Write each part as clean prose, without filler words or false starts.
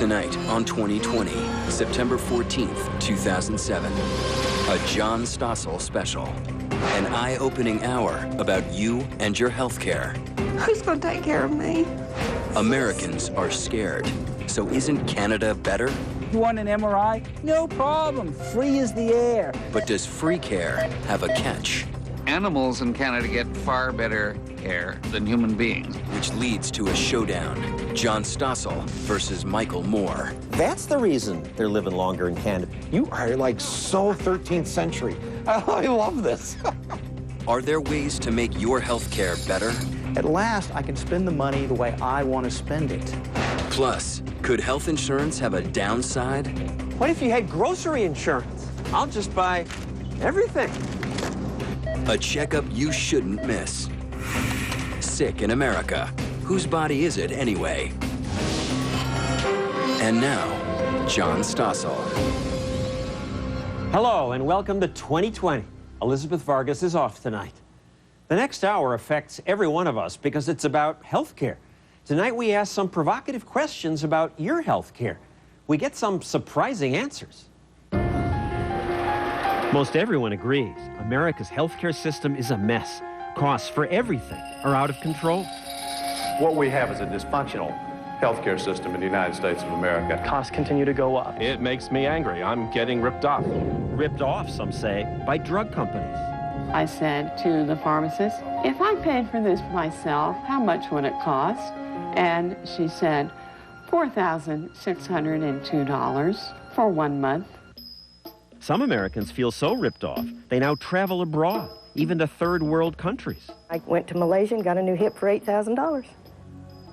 Tonight on 2020, September 14th, 2007. A John Stossel special. An eye-opening hour about you and your health care. Who's going to take care of me? Americans are scared. So isn't Canada better? You want an MRI? No problem. Free as the air. But does free care have a catch? Animals in Canada get far better care than human beings. Which leads to a showdown. John Stossel versus Michael Moore. That's the reason they're living longer in Canada. You are like so 13th century. I love this. Are there ways to make your health care better? At last, I can spend the money the way I want to spend it. Plus, could health insurance have a downside? What if you had grocery insurance? I'll just buy everything. A checkup you shouldn't miss. Sick in America. Whose body is it anyway? And now, John Stossel. Hello and welcome to 2020. Elizabeth Vargas is off tonight. The next hour affects every one of us because it's about health care. Tonight we ask some provocative questions about your health care. We get some surprising answers. Most everyone agrees America's healthcare system is a mess. Costs for everything are out of control. What we have is a dysfunctional healthcare system in the United States of America. Costs continue to go up. It makes me angry. I'm getting ripped off. Ripped off, some say, by drug companies. I said to the pharmacist, if I paid for this myself, how much would it cost? And she said, $4,602 for 1 month. Some Americans feel so ripped off, they now travel abroad, even to third world countries. I went to Malaysia and got a new hip for $8,000.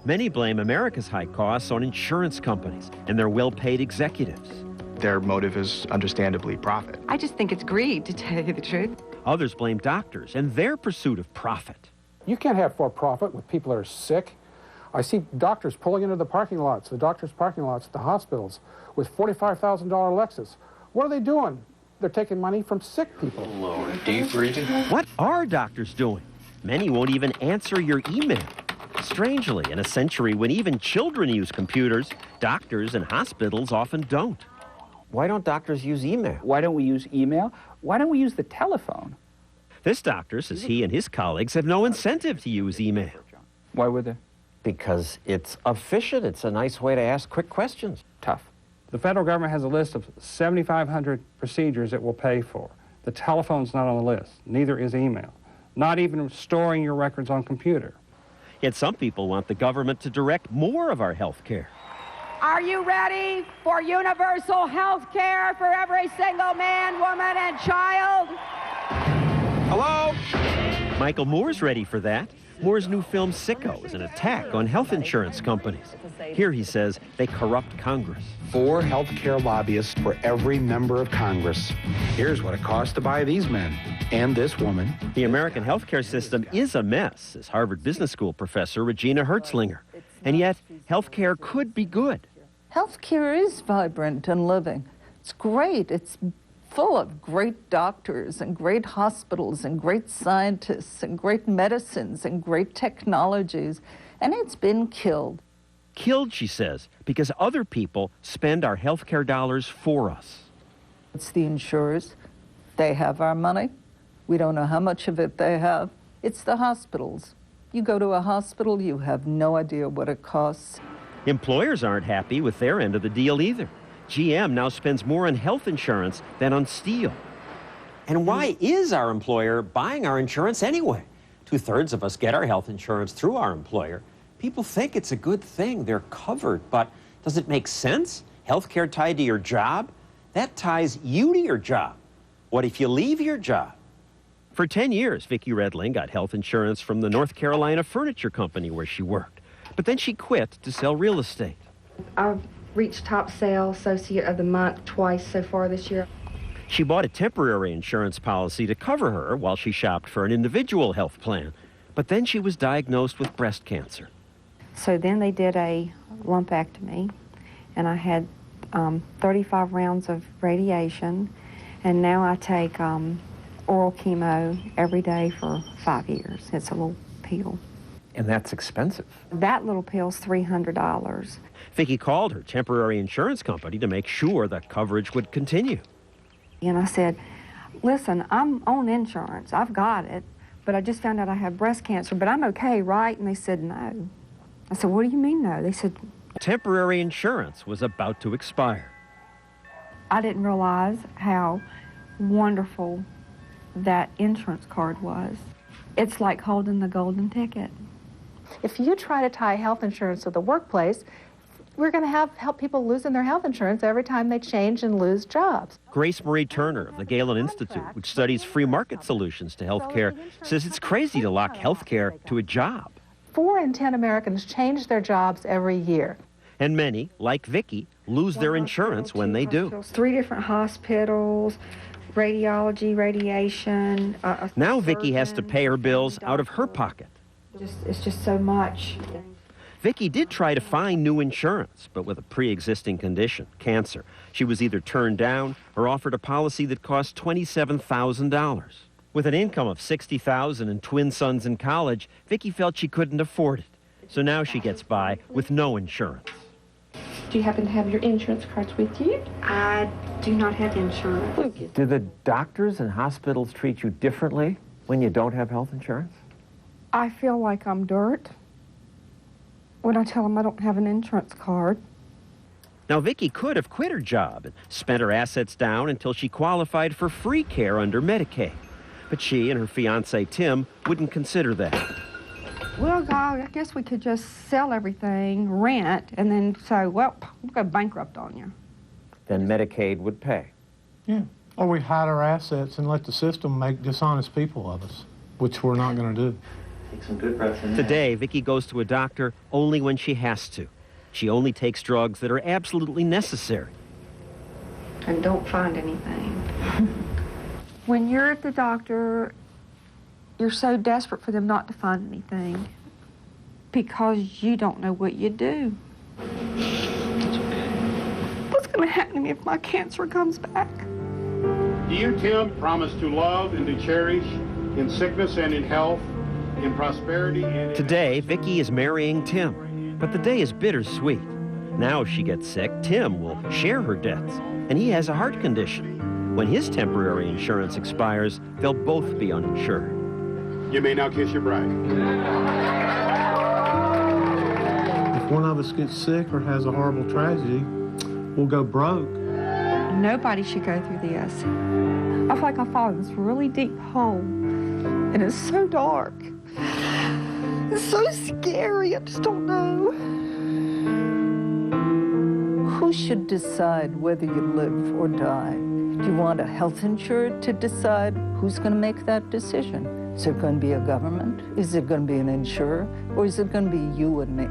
Many blame America's high costs on insurance companies and their well-paid executives. Their motive is understandably profit. I just think it's greed, to tell you the truth. Others blame doctors and their pursuit of profit. You can't have for-profit with people that are sick. I see doctors pulling into the parking lots, the doctors' parking lots at the hospitals with $45,000 Lexus. What are they doing? They're taking money from sick people. Lord, deep breathing. What are doctors doing? Many won't even answer your email. Strangely, in a century when even children use computers, doctors and hospitals often don't. Why don't doctors use email? Why don't we use email? Why don't we use the telephone? This doctor says he and his colleagues have no incentive to use email. Why would they? Because it's efficient. It's a nice way to ask quick questions. Tough. The federal government has a list of 7,500 procedures it will pay for. The telephone's not on the list. Neither is email. Not even storing your records on computer. Yet some people want the government to direct more of our health care. Are you ready for universal health care for every single man, woman, and child? Hello? Michael Moore's ready for that. Moore's new film, Sicko, is an attack on health insurance companies. Here he says they corrupt Congress. 4 healthcare lobbyists for every member of Congress. Here's what it costs to buy these men and this woman. The American healthcare system is a mess, says Harvard Business School professor Regina Hertzlinger. And yet, healthcare could be good. Healthcare is vibrant and living. It's great. It's full of great doctors and great hospitals and great scientists and great medicines and great technologies. And it's been killed. Killed, she says, because other people spend our healthcare dollars for us. It's the insurers. They have our money. We don't know how much of it they have. It's the hospitals. You go to a hospital, you have no idea what it costs. Employers aren't happy with their end of the deal either. GM now spends more on health insurance than on steel. And why is our employer buying our insurance anyway? 2/3 of us get our health insurance through our employer. People think it's a good thing. They're covered. But does it make sense? Healthcare tied to your job? That ties you to your job. What if you leave your job? For 10 years, Vicki Redling got health insurance from the North Carolina Furniture Company where she worked. But then she quit to sell real estate. I've reached top sale associate of the month twice so far this year. She bought a temporary insurance policy to cover her while she shopped for an individual health plan. But then she was diagnosed with breast cancer. So then they did a lumpectomy, and I had 35 rounds of radiation, and now I take oral chemo every day for 5 years. It's a little pill. And that's expensive. That little pill's $300. Vicki called her temporary insurance company to make sure that coverage would continue. And I said, listen, I'm on insurance. I've got it, but I just found out I have breast cancer, but I'm okay, right? And they said, no. I said, what do you mean, no? They said, temporary insurance was about to expire. I didn't realize how wonderful that insurance card was. It's like holding the golden ticket. If you try to tie health insurance to the workplace, we're going to help people losing their health insurance every time they change and lose jobs. Grace Marie Turner of the Galen Institute, which studies free market solutions to health care, says it's crazy to lock health care to a job. 4 in 10 Americans change their jobs every year. And many, like Vicki, lose their insurance when they do. 3 different hospitals, radiology, radiation. Now Vicki has to pay her bills out of her pocket. It's just so much. Vicki did try to find new insurance, but with a pre-existing condition, cancer. She was either turned down or offered a policy that cost $27,000. With an income of $60,000 and twin sons in college, Vicki felt she couldn't afford it. So now she gets by with no insurance. Do you happen to have your insurance cards with you? I do not have insurance. Do the doctors and hospitals treat you differently when you don't have health insurance? I feel like I'm dirt when I tell them I don't have an insurance card. Now, Vicki could have quit her job and spent her assets down until she qualified for free care under Medicaid. But she and her fiancé, Tim, wouldn't consider that. Well, God, I guess we could just sell everything, rent, and then say, well, we'll go bankrupt on you. Then Medicaid would pay. Yeah. Or we hide our assets and let the system make dishonest people of us, which we're not going to do. Take some good breaths in there. Today, Vicki goes to a doctor only when she has to. She only takes drugs that are absolutely necessary. And don't find anything. When you're at the doctor, you're so desperate for them not to find anything because you don't know what you do. What's going to happen to me if my cancer comes back? Do you, Tim, promise to love and to cherish in sickness and in health, in prosperity and in... Today, Vicki is marrying Tim, but the day is bittersweet. Now if she gets sick, Tim will share her debts, and he has a heart condition. When his temporary insurance expires, they'll both be uninsured. You may now kiss your bride. If one of us gets sick or has a horrible tragedy, we'll go broke. Nobody should go through this. I feel like I fall in this really deep hole, and it's so dark. It's so scary, I just don't know. Who should decide whether you live or die? Do you want a health insurer to decide who's going to make that decision? Is it going to be a government? Is it going to be an insurer? Or is it going to be you and me?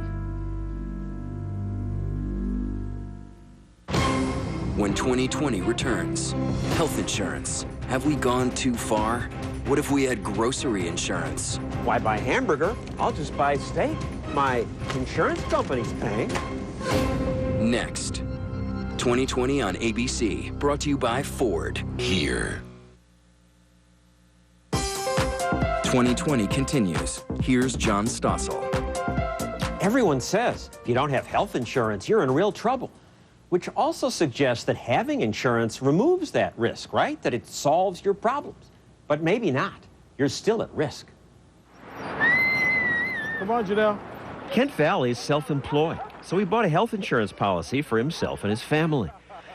When 2020 returns, health insurance. Have we gone too far? What if we had grocery insurance? Why buy hamburger? I'll just buy steak. My insurance company's paying. Next. 2020 on ABC, brought to you by Ford. Here. 2020 continues. Here's John Stossel. Everyone says if you don't have health insurance, you're in real trouble, which also suggests that having insurance removes that risk, right? That it solves your problems. But maybe not. You're still at risk. Come on, Janelle. Kent Valley is self-employed, so he bought a health insurance policy for himself and his family.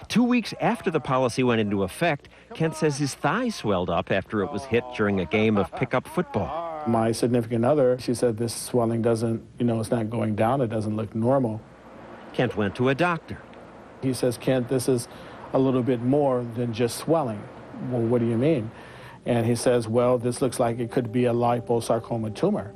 2 weeks after the policy went into effect, Kent says his thigh swelled up after it was hit during a game of pickup football. My significant other, she said this swelling doesn't, it's not going down, it doesn't look normal. Kent went to a doctor. He says, Kent, this is a little bit more than just swelling. Well, what do you mean? And he says, well, this looks like it could be a liposarcoma tumor.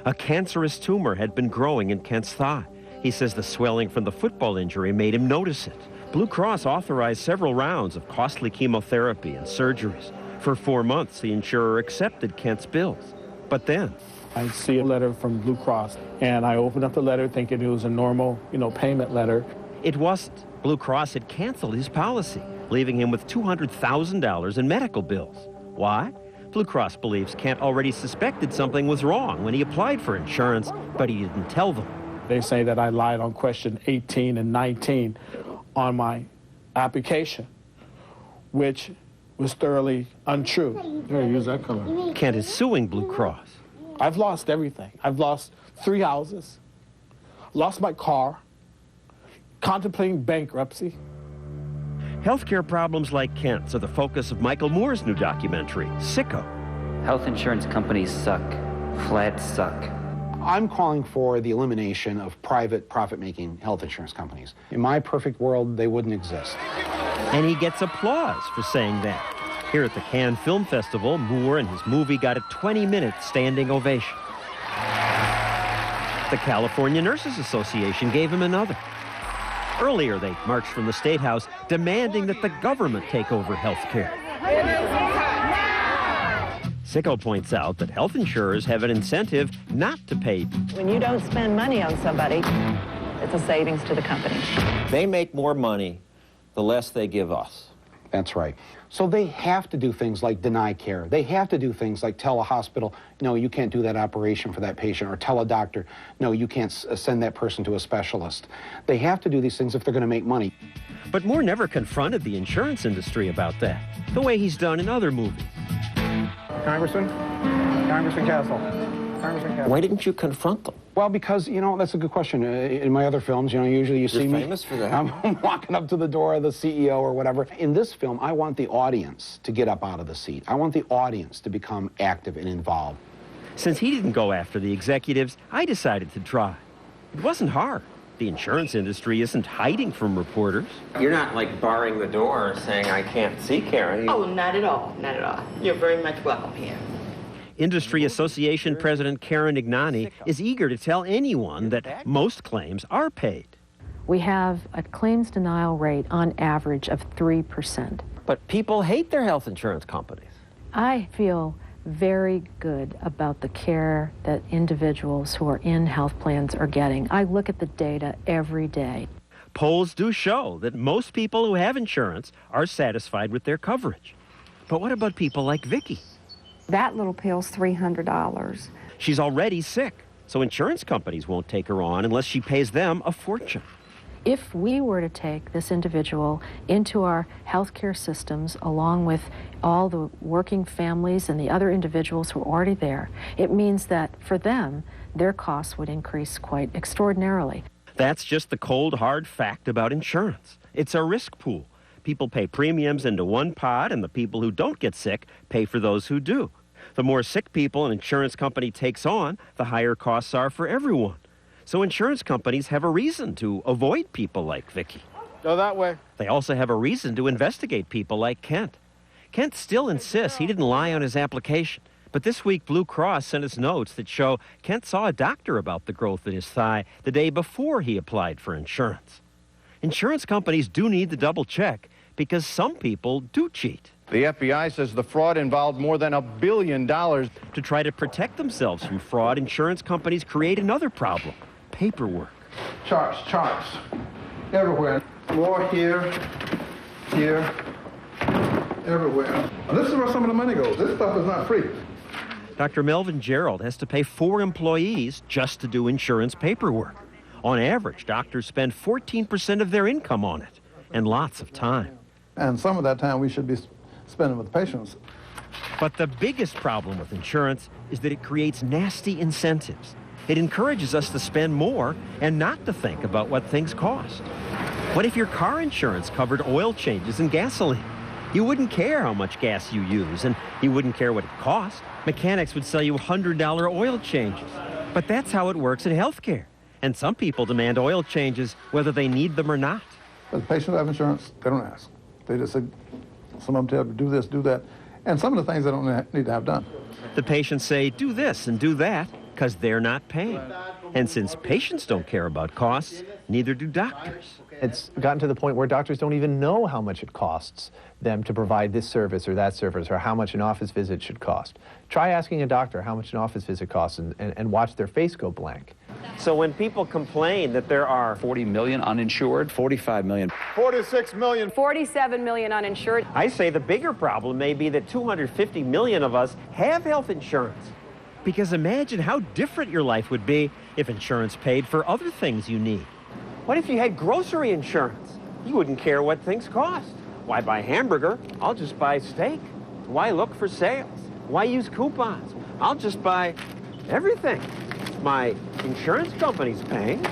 A cancerous tumor had been growing in Kent's thigh. He says the swelling from the football injury made him notice it. Blue Cross authorized several rounds of costly chemotherapy and surgeries. For 4 months, the insurer accepted Kent's bills. But then... I see a letter from Blue Cross, and I opened up the letter thinking it was a normal, payment letter. It wasn't. Blue Cross had canceled his policy, leaving him with $200,000 in medical bills. Why? Blue Cross believes Kent already suspected something was wrong when he applied for insurance, but he didn't tell them. They say that I lied on question 18 and 19 on my application, which was thoroughly untrue. Yeah, use that color. Kent is suing Blue Cross. I've lost everything. I've lost 3 houses, lost my car, contemplating bankruptcy. Healthcare problems like Kent's are the focus of Michael Moore's new documentary, Sicko. Health insurance companies suck. Flat suck. I'm calling for the elimination of private profit-making health insurance companies. In my perfect world, they wouldn't exist. And he gets applause for saying that. Here at the Cannes Film Festival, Moore and his movie got a 20-minute standing ovation. The California Nurses Association gave him another. Earlier, they marched from the State House demanding that the government take over health care. Sicko points out that health insurers have an incentive not to pay. When you don't spend money on somebody, it's a savings to the company. They make more money the less they give us. That's right. So they have to do things like deny care. They have to do things like tell a hospital, no, you can't do that operation for that patient, or tell a doctor, no, you can't send that person to a specialist. They have to do these things if they're going to make money. But Moore never confronted the insurance industry about that, the way he's done in other movies. Congressman Castle. Why didn't you confront them? Well, because, you know, that's a good question. In my other films, you know, usually you see me. You're famous for that. I'm walking up to the door of the CEO or whatever. In this film, I want the audience to get up out of the seat. I want the audience to become active and involved. Since he didn't go after the executives, I decided to try. It wasn't hard. The insurance industry isn't hiding from reporters. You're not like barring the door saying I can't see Karen. Oh, not at all, not at all. You're very much welcome here. Industry Association President Karen Ignani is eager to tell anyone that most claims are paid. We have a claims denial rate on average of 3%. But people hate their health insurance companies. I feel very good about the care that individuals who are in health plans are getting. I look at the data every day. Polls do show that most people who have insurance are satisfied with their coverage. But what about people like Vicky? That little pill's $300. She's already sick, so insurance companies won't take her on unless she pays them a fortune. If we were to take this individual into our healthcare systems, along with all the working families and the other individuals who are already there, it means that for them, their costs would increase quite extraordinarily. That's just the cold, hard fact about insurance. It's a risk pool. People pay premiums into one pot, and the people who don't get sick pay for those who do. The more sick people an insurance company takes on, the higher costs are for everyone. So insurance companies have a reason to avoid people like Vicky. Go that way. They also have a reason to investigate people like Kent. Kent still insists he didn't lie on his application. But this week, Blue Cross sent us notes that show Kent saw a doctor about the growth in his thigh the day before he applied for insurance. Insurance companies do need to double check because some people do cheat. The FBI says the fraud involved more than $1 billion. To try to protect themselves from fraud, insurance companies create another problem: paperwork. Charts, everywhere. More here, everywhere. This is where some of the money goes. This stuff is not free. Dr. Melvin Gerald has to pay 4 employees just to do insurance paperwork. On average, doctors spend 14% of their income on it, and lots of time. And some of that time we should be spending with patients. But the biggest problem with insurance is that it creates nasty incentives. It encourages us to spend more and not to think about what things cost. What if your car insurance covered oil changes and gasoline? You wouldn't care how much gas you use, and you wouldn't care what it cost. Mechanics would sell you $100 oil changes. But that's how it works in healthcare. And some people demand oil changes whether they need them or not. But the patients have insurance, they don't ask. They just say, some of them tell them do this, do that. And some of the things they don't need to have done. The patients say, do this and do that, because they're not paying. And since patients don't care about costs, neither do doctors. It's gotten to the point where doctors don't even know how much it costs them to provide this service or that service, or how much an office visit should cost. Try asking a doctor how much an office visit costs and watch their face go blank. So when people complain that there are 40 million uninsured, 45 million, 46 million, 47 million uninsured. I say the bigger problem may be that 250 million of us have health insurance. Because imagine how different your life would be if insurance paid for other things you need. What if you had grocery insurance? You wouldn't care what things cost. Why buy hamburger? I'll just buy steak. Why look for sales? Why use coupons? I'll just buy everything. My insurance company's paying.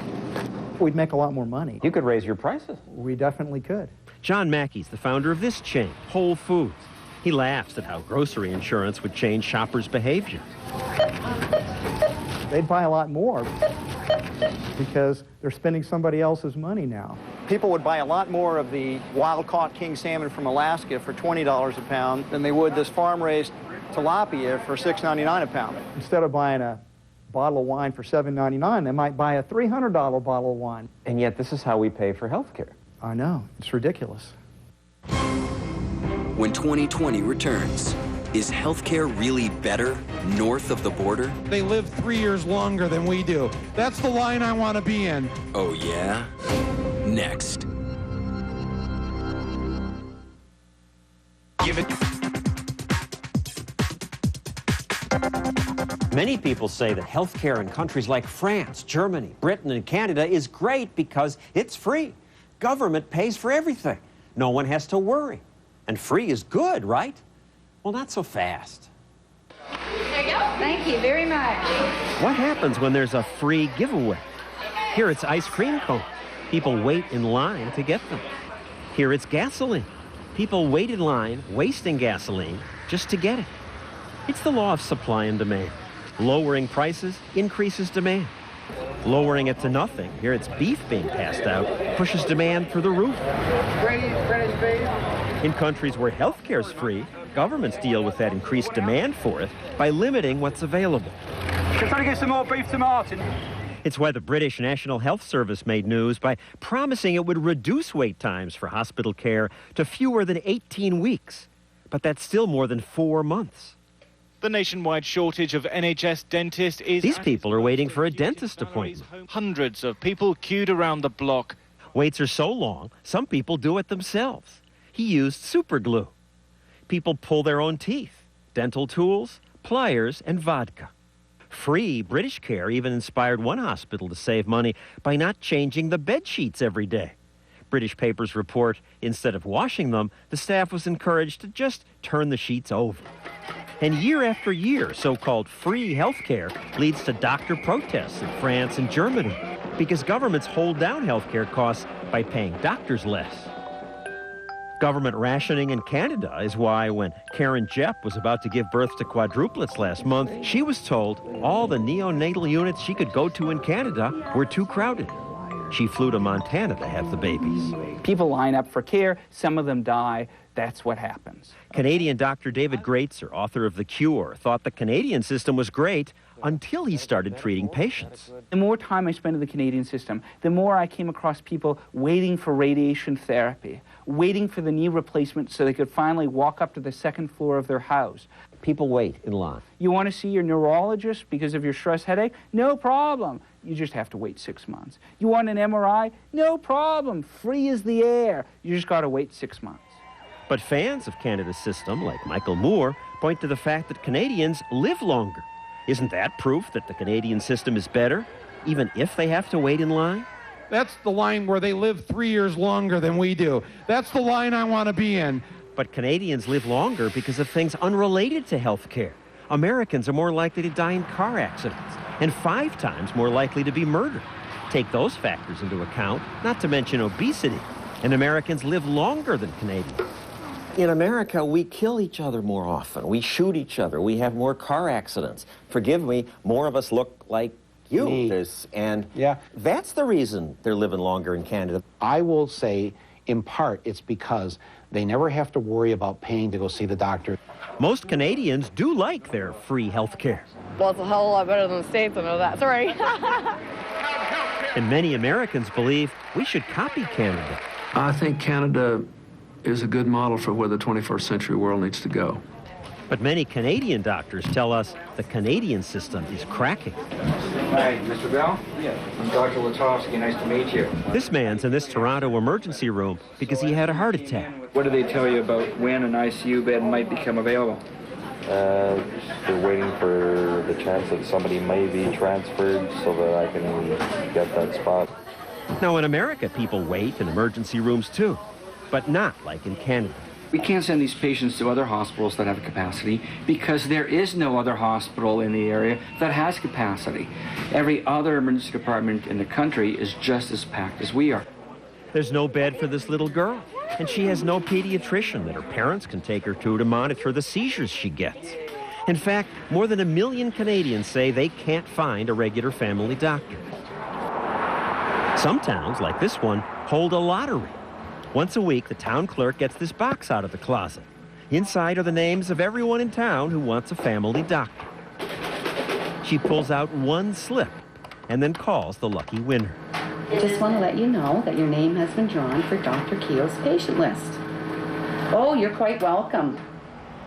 We'd make a lot more money. You could raise your prices. We definitely could. John Mackey's the founder of this chain, Whole Foods. He laughs at how grocery insurance would change shoppers' behavior. They'd buy a lot more because they're spending somebody else's money now. People would buy a lot more of the wild-caught king salmon from Alaska for $20 a pound than they would this farm-raised tilapia for $6.99 a pound. Instead of buying a bottle of wine for $7.99, they might buy a $300 bottle of wine. And yet this is how we pay for health care. I know. It's ridiculous. When 2020 returns, is healthcare really better north of the border? They live 3 years longer than we do. That's the line I want to be in. Oh, yeah? Next. Give it. Many people say that healthcare in countries like France, Germany, Britain, and Canada is great because it's free. Government pays for everything. No one has to worry. And free is good, right? Well, not so fast. There you go. Thank you very much. What happens when there's a free giveaway? Here it's ice cream cones. People wait in line to get them. Here it's gasoline. People wait in line, wasting gasoline, just to get it. It's the law of supply and demand. Lowering prices increases demand. Lowering it to nothing, here it's beef being passed out, pushes demand through the roof. In countries where healthcare's free, governments deal with that increased demand for it by limiting what's available. Just trying to get some more beef to Martin. It's why the British National Health Service made news by promising it would reduce wait times for hospital care to fewer than 18 weeks. But that's still more than 4 months. The nationwide shortage of NHS dentists is... These people are waiting for a dentist appointment. Hundreds of people queued around the block. Waits are so long, some people do it themselves. He used super glue. People pull their own teeth, dental tools, pliers, and vodka. Free British care even inspired one hospital to save money by not changing the bed sheets every day. British papers report instead of washing them, the staff was encouraged to just turn the sheets over. And year after year, so-called free health care leads to doctor protests in France and Germany because governments hold down health care costs by paying doctors less. Government rationing in Canada is why when Karen Jepp was about to give birth to quadruplets last month, she was told all the neonatal units she could go to in Canada were too crowded. She flew to Montana to have the babies. People line up for care. Some of them die. That's what happens. Canadian Dr. David Greatzer, author of The Cure, thought the Canadian system was great until he started treating patients. The more time I spent in the Canadian system, the more I came across people waiting for radiation therapy, waiting for the knee replacement so they could finally walk up to the second floor of their house. People wait in line. You want to see your neurologist because of your stress headache? No problem. You just have to wait 6 months. You want an MRI? No problem. Free as the air. You just got to wait 6 months. But fans of Canada's system, like Michael Moore, point to the fact that Canadians live longer. Isn't that proof that the Canadian system is better, even if they have to wait in line? That's the line where they live 3 years longer than we do. That's the line I want to be in. But Canadians live longer because of things unrelated to health care. Americans are more likely to die in car accidents and 5 times more likely to be murdered. Take those factors into account, not to mention obesity, and Americans live longer than Canadians. In America, we kill each other more often. We shoot each other. We have more car accidents. Forgive me, more of us look like you. And that's the reason they're living longer in Canada. I will say, in part, it's because they never have to worry about paying to go see the doctor. Most Canadians do like their free health care. Well, it's a hell of a lot better than the States, I know that. Sorry. And many Americans believe we should copy Canada. I think Canada is a good model for where the 21st century world needs to go. But many Canadian doctors tell us the Canadian system is cracking. Hi, Mr. Bell? Yeah. I'm Dr. Latofsky. Nice to meet you. This man's in this Toronto emergency room because he had a heart attack. What do they tell you about when an ICU bed might become available? They're waiting for the chance that somebody may be transferred so that I can get that spot. Now, in America, people wait in emergency rooms too, but not like in Canada. We can't send these patients to other hospitals that have capacity because there is no other hospital in the area that has capacity. Every other emergency department in the country is just as packed as we are. There's no bed for this little girl, and she has no pediatrician that her parents can take her to monitor the seizures she gets. In fact, more than 1 million Canadians say they can't find a regular family doctor. Some towns, like this one, hold a lottery. Once a week, the town clerk gets this box out of the closet. Inside are the names of everyone in town who wants a family doctor. She pulls out one slip and then calls the lucky winner. I just want to let you know that your name has been drawn for Dr. Keel's patient list. Oh, you're quite welcome.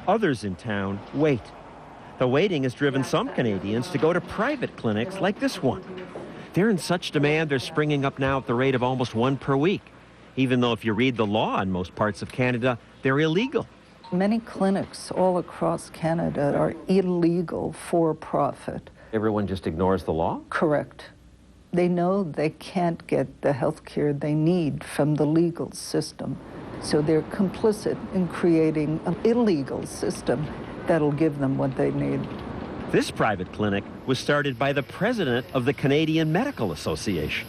Others in town wait. The waiting has driven some Canadians to go to private clinics like this one. They're in such demand, they're springing up now at the rate of almost one per week. Even though if you read the law in most parts of Canada, they're illegal. Many clinics all across Canada are illegal for profit. Everyone just ignores the law? Correct. They know they can't get the health care they need from the legal system. So they're complicit in creating an illegal system that'll give them what they need. This private clinic was started by the president of the Canadian Medical Association.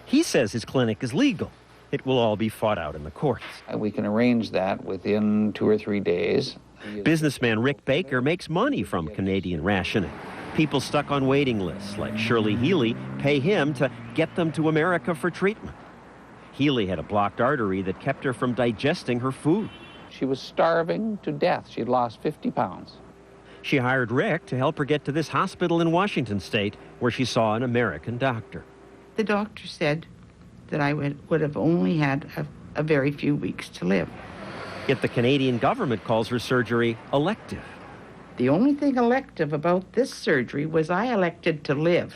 He says his clinic is legal. It will all be fought out in the courts. We can arrange that within 2 or 3 days. Businessman Rick Baker makes money from Canadian rationing. People stuck on waiting lists, like Shirley Healy, pay him to get them to America for treatment. Healy had a blocked artery that kept her from digesting her food. She was starving to death. She'd lost 50 pounds. She hired Rick to help her get to this hospital in Washington State, where she saw an American doctor. The doctor said that I would have only had a very few weeks to live. Yet the Canadian government calls her surgery elective. The only thing elective about this surgery was I elected to live.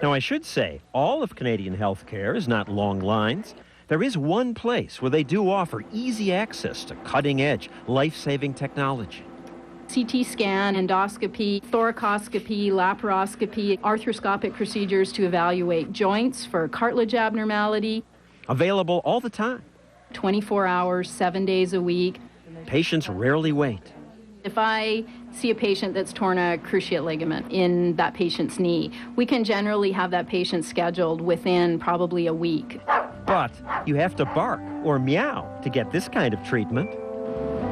Now, I should say, all of Canadian health care is not long lines. There is one place where they do offer easy access to cutting-edge, life-saving technology. CT scan, endoscopy, thoracoscopy, laparoscopy, arthroscopic procedures to evaluate joints for cartilage abnormality. Available all the time. 24 hours, 7 days a week. Patients rarely wait. If I see a patient that's torn a cruciate ligament in that patient's knee, we can generally have that patient scheduled within probably a week. But you have to bark or meow to get this kind of treatment.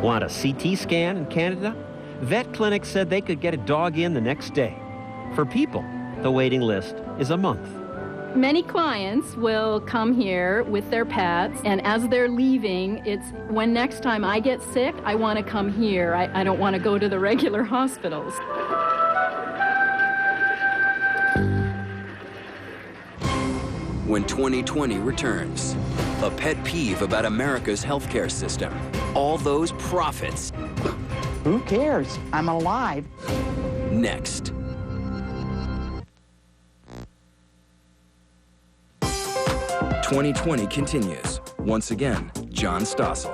Want a CT scan in Canada? Vet clinics said they could get a dog in the next day. For people, the waiting list is a month. Many clients will come here with their pets, and as they're leaving, it's when next time I get sick, I want to come here. I don't want to go to the regular hospitals. When 2020 returns, a pet peeve about America's healthcare system. All those profits. Who cares? I'm alive. Next. "2020 continues. Once again, John Stossel.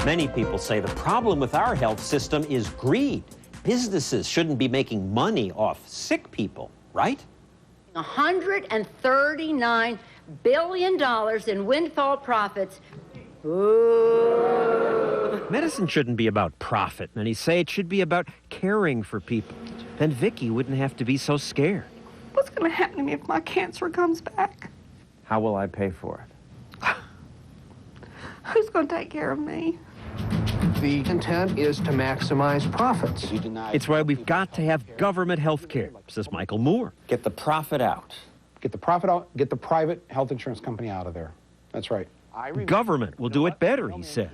Many people say the problem with our health system is greed. Businesses shouldn't be making money off sick people, right? $139 billion in windfall profits. Ooh. Medicine shouldn't be about profit. Many say it should be about caring for people. Then Vicky wouldn't have to be so scared. What's going to happen to me if my cancer comes back? How will I pay for it? Who's going to take care of me? The intent is to maximize profits. It's why we've got to have government health care, says Michael Moore. Get the profit out. Get the profit out, get the private health insurance company out of there. That's right. Government will do it better, he says.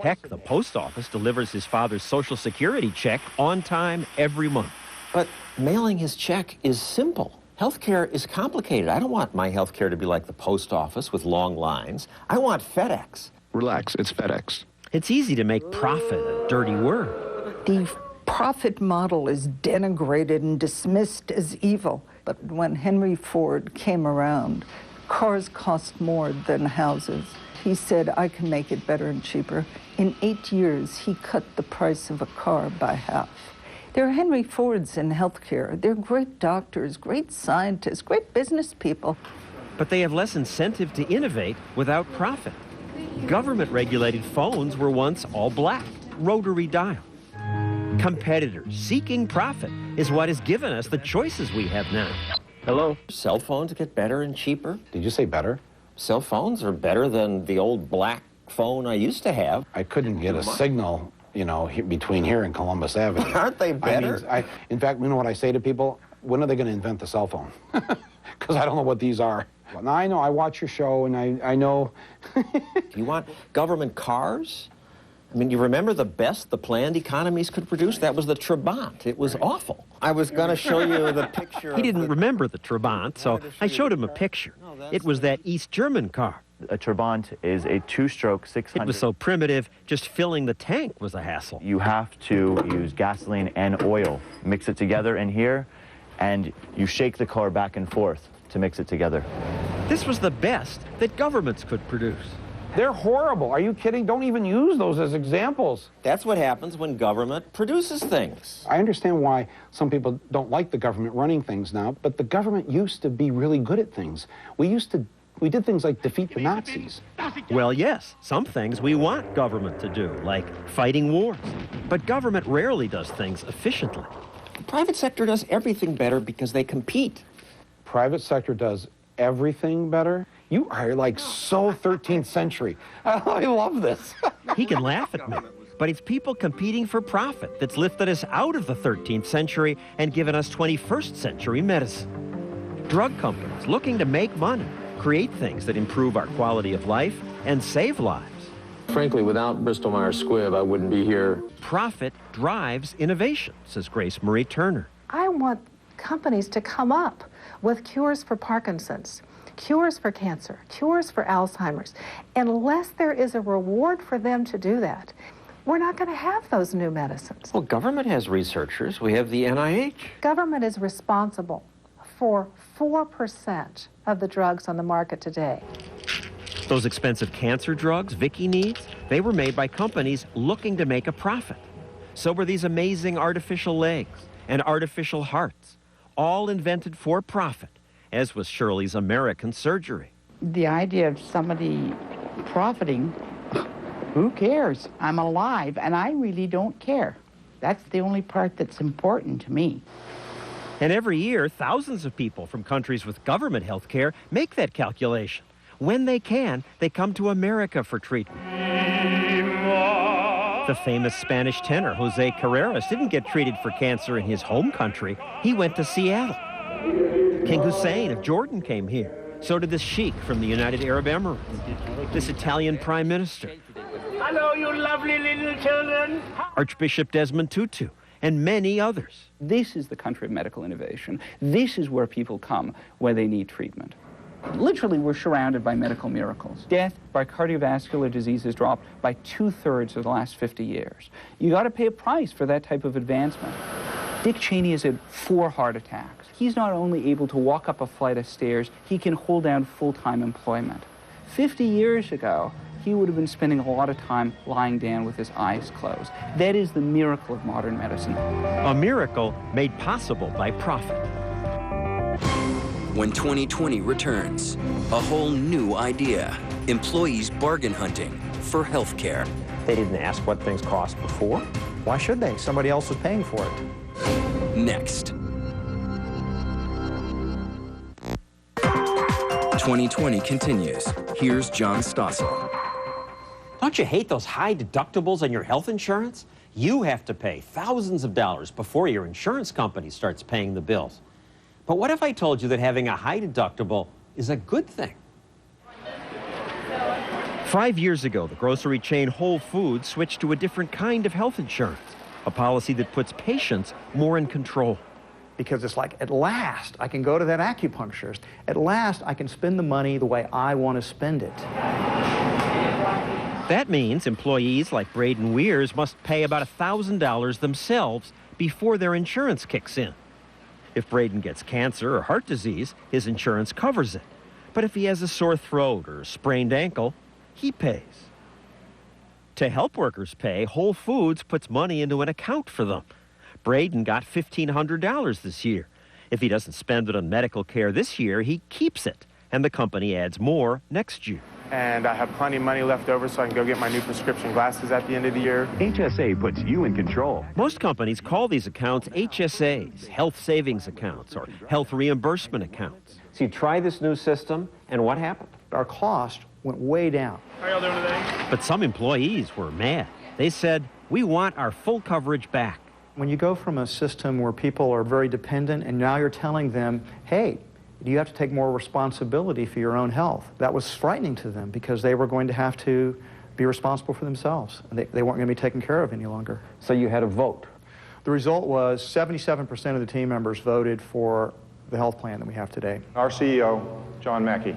Heck, the post office delivers his father's Social Security check on time every month. But mailing his check is simple. Healthcare is complicated. I don't want my healthcare to be like the post office with long lines. I want FedEx. Relax, it's FedEx. It's easy to make profit a dirty word. The profit model is denigrated and dismissed as evil. But when Henry Ford came around, cars cost more than houses. He said, I can make it better and cheaper. In 8 years, he cut the price of a car by half. There are Henry Fords in healthcare. They're great doctors, great scientists, great business people. But they have less incentive to innovate without profit. Government-regulated phones were once all black, rotary dial. Competitors seeking profit is what has given us the choices we have now. Hello? Cell phones get better and cheaper. Did you say better? Cell phones are better than the old black phone I used to have. I couldn't get a signal, you know, between here and Columbus Avenue. Aren't they better? In fact, you know what I say to people? When are they going to invent the cell phone? Because I don't know what these are. Now, I know, I watch your show, and I know... You want government cars? I mean, you remember the best the planned economies could produce? That was the Trabant. It was awful. I was going to show you the picture. He didn't remember the Trabant, so I showed him a picture. It was that East German car. A Trabant is a two-stroke 600. It was so primitive, just filling the tank was a hassle. You have to use gasoline and oil, mix it together in here, and you shake the car back and forth to mix it together. This was the best that governments could produce. They're horrible. Are you kidding? Don't even use those as examples. That's what happens when government produces things. I understand why some people don't like the government running things now, but the government used to be really good at things. We did things like defeat the Nazis. Well, yes, some things we want government to do, like fighting wars. But government rarely does things efficiently. The private sector does everything better because they compete. Private sector does everything better? You are like so 13th century. I love this. He can laugh at me, but it's people competing for profit that's lifted us out of the 13th century and given us 21st century medicine. Drug companies looking to make money, create things that improve our quality of life and save lives. Frankly, without Bristol-Myers Squibb, I wouldn't be here. Profit drives innovation, says Grace Marie Turner. I want companies to come up with cures for Parkinson's, cures for cancer, cures for Alzheimer's. Unless there is a reward for them to do that, we're not going to have those new medicines. Well, government has researchers. We have the NIH. Government is responsible for 4% of the drugs on the market today. Those expensive cancer drugs Vicky needs, they were made by companies looking to make a profit. So were these amazing artificial legs and artificial hearts, all invented for profit, as was Shirley's American surgery. The idea of somebody profiting, who cares? I'm alive, and I really don't care. That's the only part that's important to me. And every year, thousands of people from countries with government health care make that calculation. When they can, they come to America for treatment. The famous Spanish tenor, Jose Carreras, didn't get treated for cancer in his home country. He went to Seattle. King Hussein of Jordan came here. So did this sheik from the United Arab Emirates, this Italian prime minister. Hello, you lovely little children. Archbishop Desmond Tutu, and many others. This is the country of medical innovation. This is where people come when they need treatment. Literally, we're surrounded by medical miracles. Death by cardiovascular disease has dropped by 2/3 of the last 50 years. You got to pay a price for that type of advancement. Dick Cheney has had 4 heart attacks. He's not only able to walk up a flight of stairs, he can hold down full-time employment. 50 years ago, he would have been spending a lot of time lying down with his eyes closed. That is the miracle of modern medicine. A miracle made possible by profit. When 2020 returns, a whole new idea. Employees bargain hunting for health care. They didn't ask what things cost before. Why should they? Somebody else is paying for it. Next. 2020 continues. Here's John Stossel. Don't you hate those high deductibles on your health insurance? You have to pay thousands of dollars before your insurance company starts paying the bills. But what if I told you that having a high deductible is a good thing? 5 years ago, the grocery chain Whole Foods switched to a different kind of health insurance, a policy that puts patients more in control. Because it's like, at last, I can go to that acupuncturist. At last, I can spend the money the way I want to spend it. That means employees like Braden Weirs must pay about $1,000 themselves before their insurance kicks in. If Braden gets cancer or heart disease, his insurance covers it. But if he has a sore throat or a sprained ankle, he pays. To help workers pay, Whole Foods puts money into an account for them. Braden got $1,500 this year. If he doesn't spend it on medical care this year, he keeps it, and the company adds more next year. And I have plenty of money left over so I can go get my new prescription glasses at the end of the year. HSA puts you in control. Most companies call these accounts HSAs, health savings accounts, or health reimbursement accounts. So you try this new system, and what happened? Our cost went way down. How y'all doing today? But some employees were mad. They said, "We want our full coverage back." When you go from a system where people are very dependent, and now you're telling them, hey, you have to take more responsibility for your own health. That was frightening to them because they were going to have to be responsible for themselves. They weren't going to be taken care of any longer. So you had a vote. The result was 77% of the team members voted for the health plan that we have today. Our CEO, John Mackey.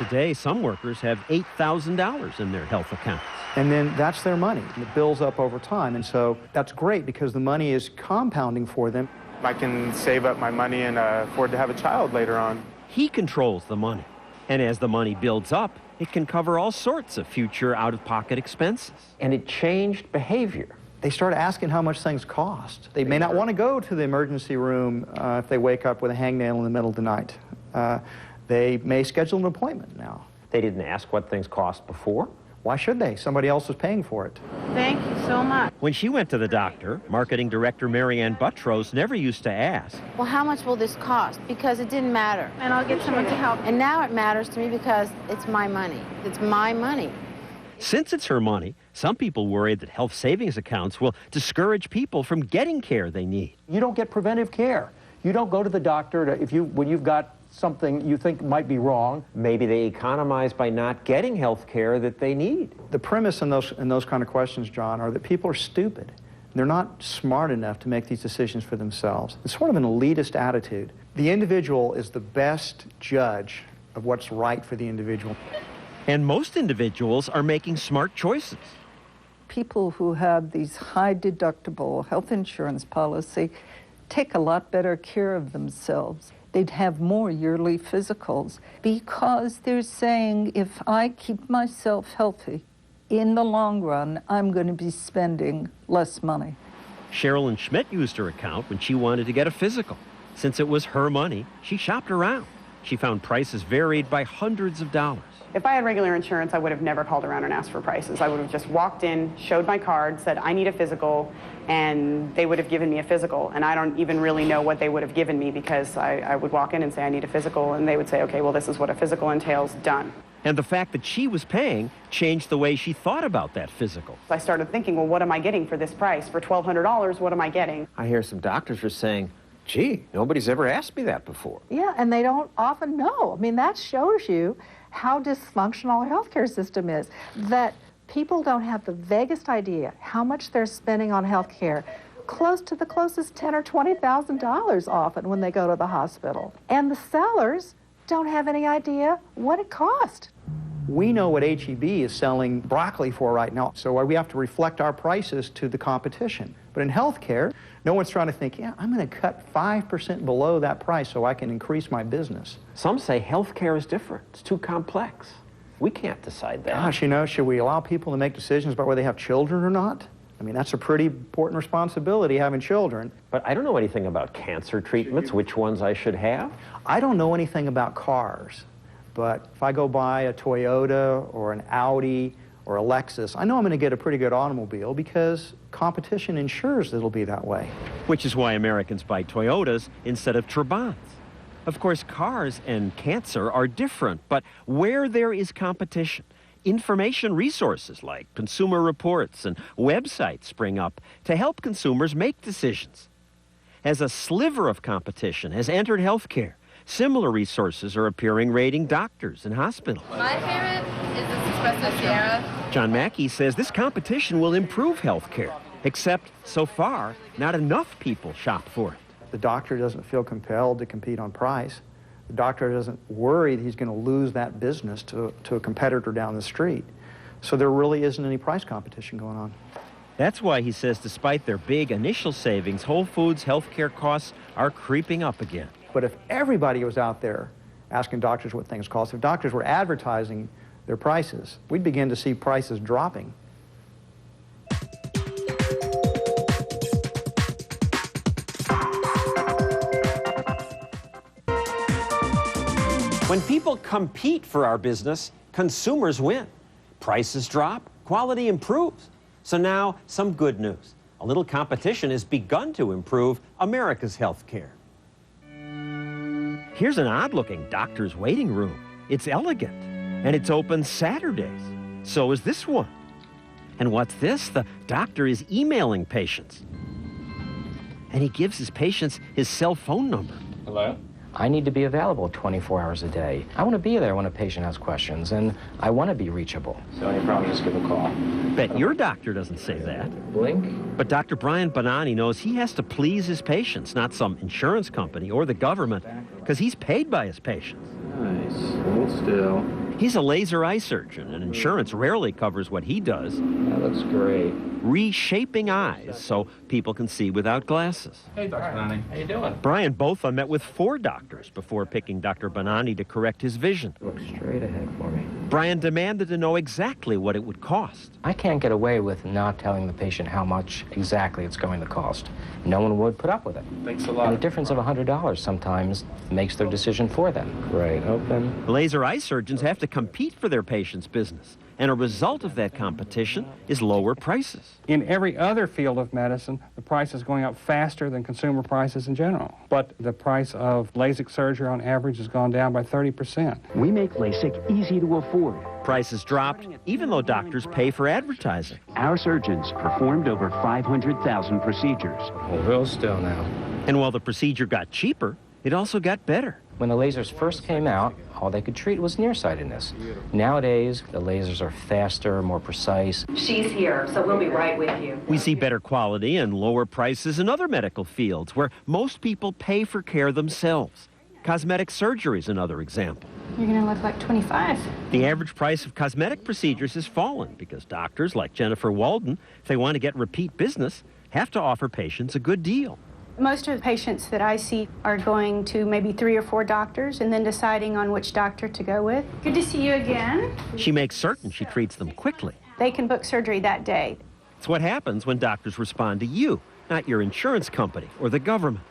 Today, some workers have $8,000 in their health accounts. And then that's their money. It builds up over time. And so that's great because the money is compounding for them. I can save up my money and afford to have a child later on. He controls the money. And as the money builds up, it can cover all sorts of future out-of-pocket expenses. And it changed behavior. They start asking how much things cost. They may not want to go to the emergency room if they wake up with a hangnail in the middle of the night. They may schedule an appointment now. They didn't ask what things cost before. Why should they? Somebody else was paying for it. Thank you so much. When she went to the doctor, marketing director Marianne Buttrose never used to ask, Well, how much will this cost? Because it didn't matter. And I'll get someone to help. And now it matters to me because it's my money. It's my money. Since it's her money, some people worry that health savings accounts will discourage people from getting care they need. You don't get preventive care. You don't go to the doctor when you've got something you think might be wrong. Maybe they economize by not getting health care that they need. The premise in those kind of questions, John, are that people are stupid. They're not smart enough to make these decisions for themselves. It's sort of an elitist attitude. The individual is the best judge of what's right for the individual. And most individuals are making smart choices. People who have these high deductible health insurance policy take a lot better care of themselves. They'd have more yearly physicals because they're saying, if I keep myself healthy, in the long run, I'm going to be spending less money. Sherilyn Schmidt used her account when she wanted to get a physical. Since it was her money, she shopped around. She found prices varied by hundreds of dollars. If I had regular insurance, I would have never called around and asked for prices. I would have just walked in, showed my card, said, I need a physical, and they would have given me a physical. And I don't even really know what they would have given me because I would walk in and say, I need a physical, and they would say, okay, well, this is what a physical entails, done. And the fact that she was paying changed the way she thought about that physical. So I started thinking, well, what am I getting for this price? For $1,200, what am I getting? I hear some doctors are saying, gee, nobody's ever asked me that before. Yeah, and they don't often know. I mean, that shows you how dysfunctional our healthcare system is, that people don't have the vaguest idea how much they're spending on healthcare, close to the closest $10,000 or $20,000 often when they go to the hospital. And the sellers don't have any idea what it cost. We know what HEB is selling broccoli for right now, so we have to reflect our prices to the competition. But in healthcare, no one's trying to think, yeah, I'm going to cut 5% below that price so I can increase my business. Some say healthcare is different. It's too complex. We can't decide that. Gosh, you know, should we allow people to make decisions about whether they have children or not? I mean, that's a pretty important responsibility, having children. But I don't know anything about cancer treatments, which ones I should have. I don't know anything about cars, but if I go buy a Toyota or an Audi or a Lexus, I know I'm going to get a pretty good automobile because competition ensures that it'll be that way. Which is why Americans buy Toyotas instead of Trabants. Of course, cars and cancer are different, but where there is competition, information resources like Consumer Reports and websites spring up to help consumers make decisions. As a sliver of competition has entered healthcare, similar resources are appearing rating doctors and hospitals. My favorite is this Espresso Sierra. John Mackey says this competition will improve healthcare, except so far, not enough people shop for it. The doctor doesn't feel compelled to compete on price. The doctor doesn't worry that he's going to lose that business to a competitor down the street. So there really isn't any price competition going on. That's why he says despite their big initial savings, Whole Foods healthcare costs are creeping up again. But if everybody was out there asking doctors what things cost, if doctors were advertising their prices, we'd begin to see prices dropping. When people compete for our business, consumers win. Prices drop, quality improves. So now, some good news. A little competition has begun to improve America's health care. Here's an odd-looking doctor's waiting room. It's elegant, and it's open Saturdays. So is this one. And what's this? The doctor is emailing patients. And he gives his patients his cell phone number. Hello? I need to be available 24 hours a day. I want to be there when a patient has questions, and I want to be reachable. So any problem, just give a call. Bet your doctor doesn't say that. Blink. But Dr. Brian Bonanni knows he has to please his patients, not some insurance company or the government, because he's paid by his patients. Nice. Hold still. He's a laser eye surgeon, and insurance rarely covers what he does. That looks great. Reshaping eyes so people can see without glasses. Hey, Dr. Bonanni. How you doing? Brian Botha met with 4 doctors before picking Dr. Bonanni to correct his vision. Look straight ahead for me. Brian demanded to know exactly what it would cost. I can't get away with not telling the patient how much exactly it's going to cost. No one would put up with it. Thanks a lot. And the difference of $100 sometimes makes their decision for them. Great. Open. Laser eye surgeons have to compete for their patients' business, and a result of that competition is lower prices. In every other field of medicine, the price is going up faster than consumer prices in general. But the price of LASIK surgery on average has gone down by 30%. We make LASIK easy to afford. Prices dropped even though doctors pay for advertising. Our surgeons performed over 500,000 procedures. Hold real still now. And while the procedure got cheaper, it also got better. When the lasers first came out, all they could treat was nearsightedness. Nowadays, the lasers are faster, more precise. She's here, so we'll be right with you. We see better quality and lower prices in other medical fields where most people pay for care themselves. Cosmetic surgery is another example. You're going to look like 25. The average price of cosmetic procedures has fallen because doctors like Jennifer Walden, if they want to get repeat business, have to offer patients a good deal. Most of the patients that I see are going to maybe 3 or 4 doctors and then deciding on which doctor to go with. Good to see you again. She makes certain she treats them quickly. They can book surgery that day. It's what happens when doctors respond to you, not your insurance company or the government.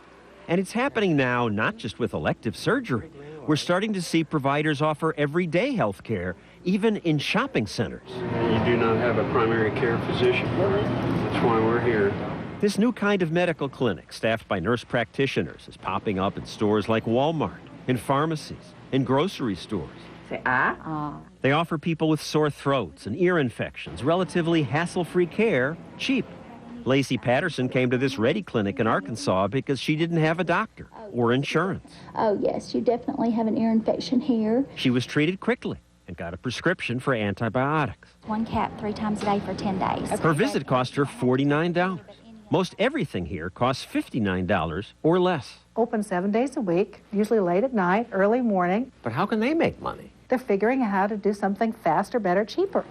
And it's happening now not just with elective surgery. We're starting to see providers offer everyday health care, even in shopping centers. You do not have a primary care physician. That's why we're here. This new kind of medical clinic, staffed by nurse practitioners, is popping up in stores like Walmart, in pharmacies, in grocery stores. Say, They offer people with sore throats and ear infections relatively hassle-free care, cheap. Lacey Patterson came to this Ready Clinic in Arkansas because she didn't have a doctor or insurance. Oh, yes, you definitely have an ear infection here. She was treated quickly and got a prescription for antibiotics. 1 cap 3 times a day for 10 days. Her visit cost her $49. Most everything here costs $59 or less. Open 7 days a week, usually late at night, early morning. But how can they make money? They're figuring out how to do something faster, better, cheaper.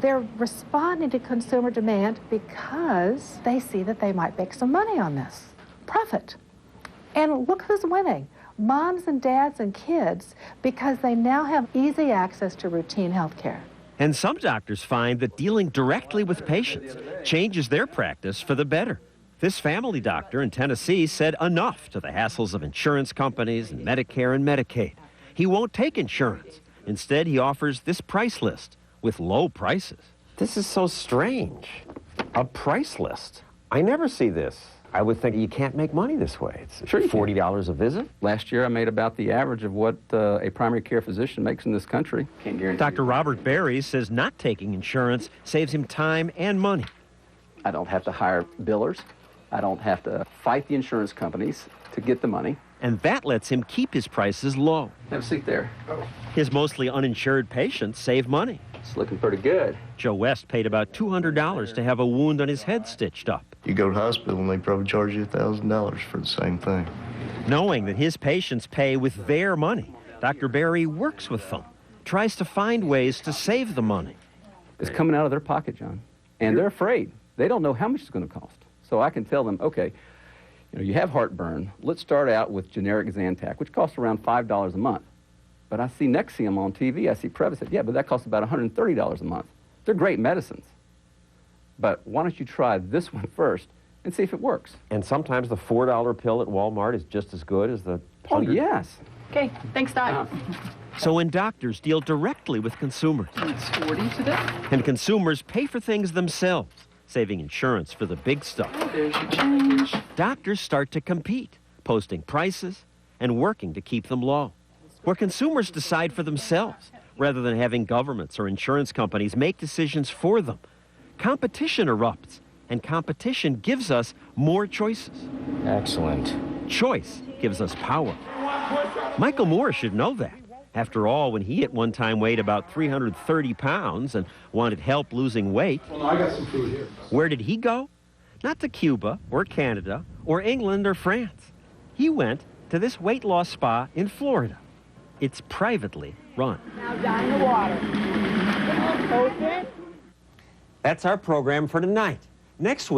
They're responding to consumer demand because they see that they might make some money on this. Profit. And look who's winning. Moms and dads and kids, because they now have easy access to routine health care. And some doctors find that dealing directly with patients changes their practice for the better. This family doctor in Tennessee said enough to the hassles of insurance companies and Medicare and Medicaid. He won't take insurance. Instead, he offers this price list with low prices. This is so strange. A price list. I never see this. I would think you can't make money this way. It's sure $40 a visit. Last year I made about the average of what a primary care physician makes in this country. Can't guarantee. Dr. Robert Berry says not taking insurance saves him time and money. I don't have to hire billers. I don't have to fight the insurance companies to get the money. And that lets him keep his prices low. Have a seat there. His mostly uninsured patients save money. It's looking pretty good. Joe West paid about $200 to have a wound on his head stitched up. You go to the hospital and they probably charge you $1,000 for the same thing. Knowing that his patients pay with their money, Dr. Berry works with them, tries to find ways to save the money. It's coming out of their pocket, John. And they're afraid. They don't know how much it's going to cost. So I can tell them, okay, you have heartburn. Let's start out with generic Zantac, which costs around $5 a month. But I see Nexium on TV. I see Prevacid. Yeah, but that costs about $130 a month. They're great medicines. But why don't you try this one first and see if it works? And sometimes the $4 pill at Walmart is just as good as the $100. Oh, yes. Okay, thanks, Doc. So when doctors deal directly with consumers, It's 40 today. and consumers pay for things themselves, saving insurance for the big stuff, There's your change. doctors start to compete, posting prices and working to keep them low. Where consumers decide for themselves, rather than having governments or insurance companies make decisions for them. Competition erupts, and competition gives us more choices. Excellent. Choice gives us power. Michael Moore should know that. After all, when he at one time weighed about 330 pounds and wanted help losing weight, Well, I got some food here. where did he go? Not to Cuba or Canada or England or France. He went to this weight loss spa in Florida. It's privately run. Now down the water. Okay. That's our program for tonight. Next week,